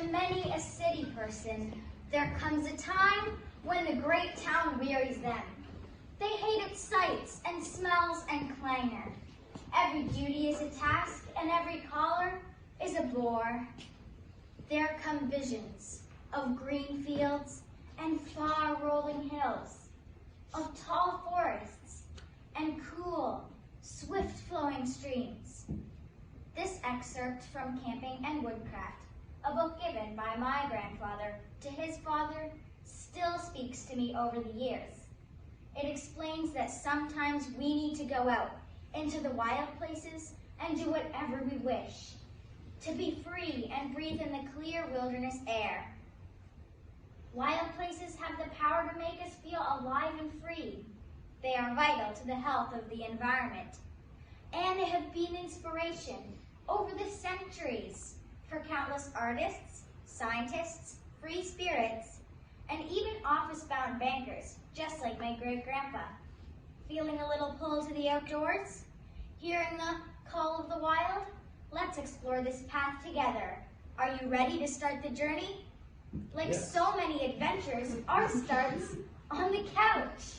To many a city person, there comes a time when the great town wearies them. They hate its sights and smells and clangor. Every duty is a task, and every caller is a bore. There come visions of green fields and far rolling hills, of tall forests and cool, swift-flowing streams. This excerpt from Camping and Woodcraft, a book given by my grandfather to his father, still speaks to me over the years. It explains that sometimes we need to go out into the wild places and do whatever we wish, to be free and breathe in the clear wilderness air. Wild places have the power to make us feel alive and free. They are vital to the health of the environment, and they have been inspiration over the centuries for countless artists, scientists, free spirits, and even office-bound bankers, just like my great-grandpa. Feeling a little pull to the outdoors? Hearing the call of the wild? Let's explore this path together. Are you ready to start the journey? Like so many adventures, ours starts on the couch.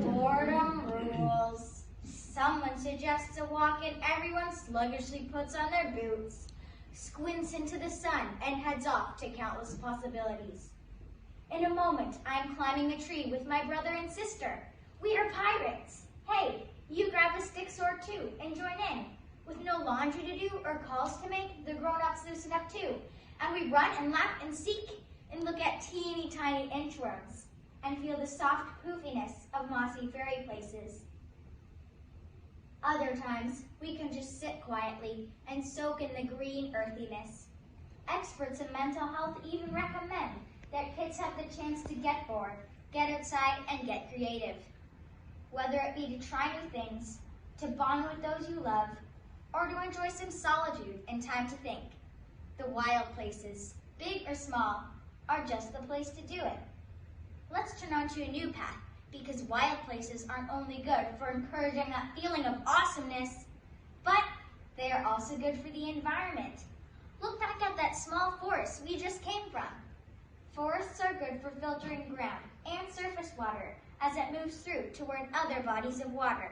Boredom rules. Someone suggests a walk and everyone sluggishly puts on their boots, squints into the sun, and heads off to countless possibilities. In a moment, I'm climbing a tree with my brother and sister. We are pirates. Hey, you grab a stick sword too and join in. With no laundry to do or calls to make, the grown-ups loosen up too. And we run and laugh and seek and look at teeny tiny inchworms and feel the soft poofiness of mossy fairy places. Other times, we can just sit quietly and soak in the green earthiness. Experts in mental health even recommend that kids have the chance to get bored, get outside, and get creative. Whether it be to try new things, to bond with those you love, or to enjoy some solitude and time to think. The wild places, big or small, are just the place to do it. Let's turn on to a new path, because wild places aren't only good for encouraging that feeling of awesomeness, but they are also good for the environment. Look back at that small forest we just came from. Forests are good for filtering ground and surface water as it moves through toward other bodies of water.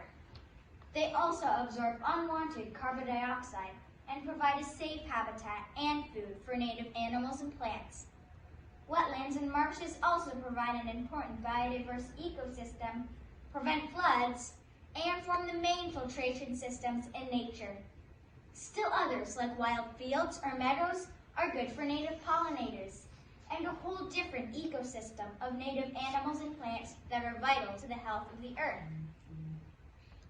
They also absorb unwanted carbon dioxide and provide a safe habitat and food for native animals and plants. Wetlands and marshes also provide an important biodiverse ecosystem, prevent floods, and form the main filtration systems in nature. Still others, like wild fields or meadows, are good for native pollinators and a whole different ecosystem of native animals and plants that are vital to the health of the earth.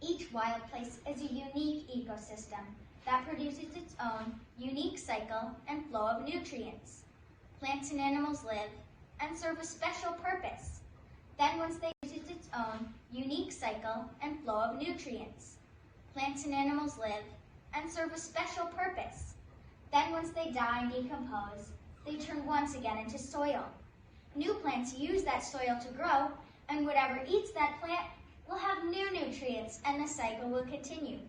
Each wild place is a unique ecosystem that produces its own unique cycle and flow of nutrients. Plants and animals live and serve a special purpose. Then once they produce its own unique cycle and flow of nutrients. Plants and animals live and serve a special purpose. Then once they die and decompose, they turn once again into soil. New plants use that soil to grow, and whatever eats that plant will have new nutrients, and the cycle will continue.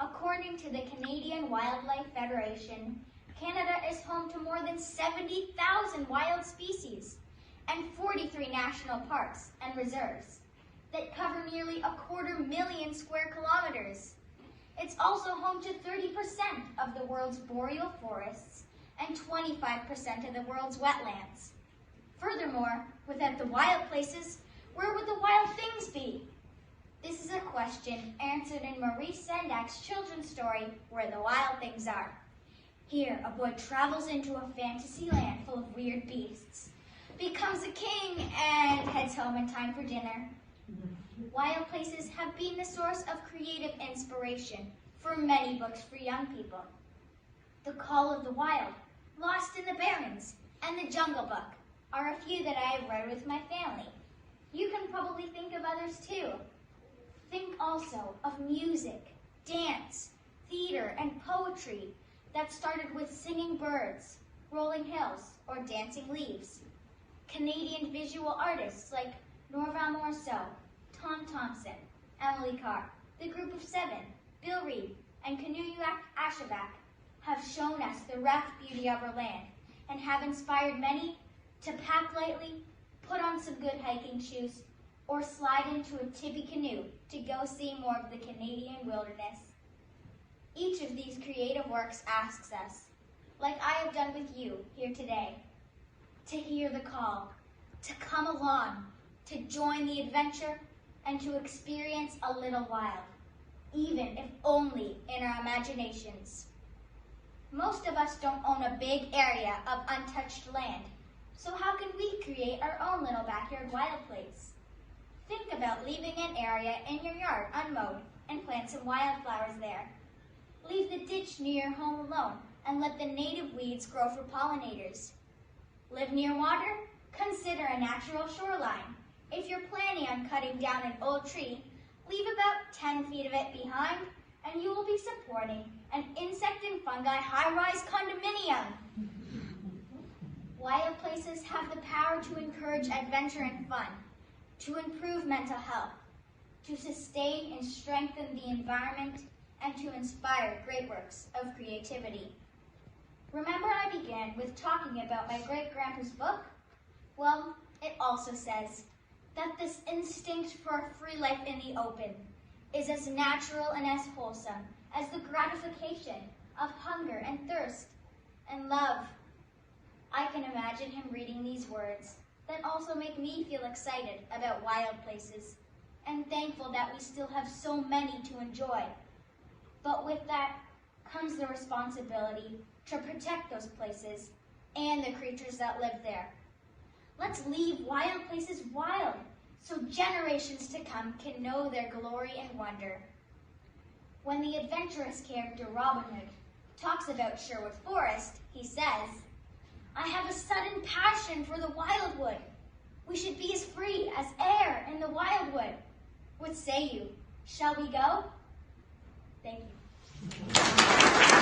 According to the Canadian Wildlife Federation, Canada is home to more than 70,000 wild species and 43 national parks and reserves that cover nearly 250,000 square kilometers. It's also home to 30% of the world's boreal forests and 25% of the world's wetlands. Furthermore, without the wild places, where would the wild things be? This is a question answered in Maurice Sendak's children's story, Where the Wild Things Are. Here, a boy travels into a fantasy land full of weird beasts, becomes a king, and heads home in time for dinner. Wild places have been the source of creative inspiration for many books for young people. The Call of the Wild, Lost in the Barrens, and The Jungle Book are a few that I have read with my family. You can probably think of others too. Think also of music, dance, theater, and poetry that started with singing birds, rolling hills, or dancing leaves. Canadian visual artists like Norval Morceau, Tom Thompson, Emily Carr, the Group of Seven, Bill Reed, and Canuyak Ashabak have shown us the rough beauty of our land and have inspired many to pack lightly, put on some good hiking shoes, or slide into a tippy canoe to go see more of the Canadian wilderness. Each of these creative works asks us, like I have done with you here today, to hear the call, to come along, to join the adventure, and to experience a little wild, even if only in our imaginations. Most of us don't own a big area of untouched land, so how can we create our own little backyard wild place? Think about leaving an area in your yard unmowed and plant some wildflowers there. Leave the ditch near your home alone and let the native weeds grow for pollinators. Live near water? Consider a natural shoreline. If you're planning on cutting down an old tree, leave about 10 feet of it behind and you will be supporting an insect and fungi high-rise condominium. Wild places have the power to encourage adventure and fun, to improve mental health, to sustain and strengthen the environment, and to inspire great works of creativity. Remember I began with talking about my great-grandpa's book? Well, it also says that this instinct for a free life in the open is as natural and as wholesome as the gratification of hunger and thirst and love. I can imagine him reading these words that also make me feel excited about wild places and thankful that we still have so many to enjoy. But with that comes the responsibility to protect those places and the creatures that live there. Let's leave wild places wild so generations to come can know their glory and wonder. When the adventurous character Robin Hood talks about Sherwood Forest, he says, "I have a sudden passion for the wildwood. We should be as free as air in the wildwood. What say you? Shall we go?" Thank you.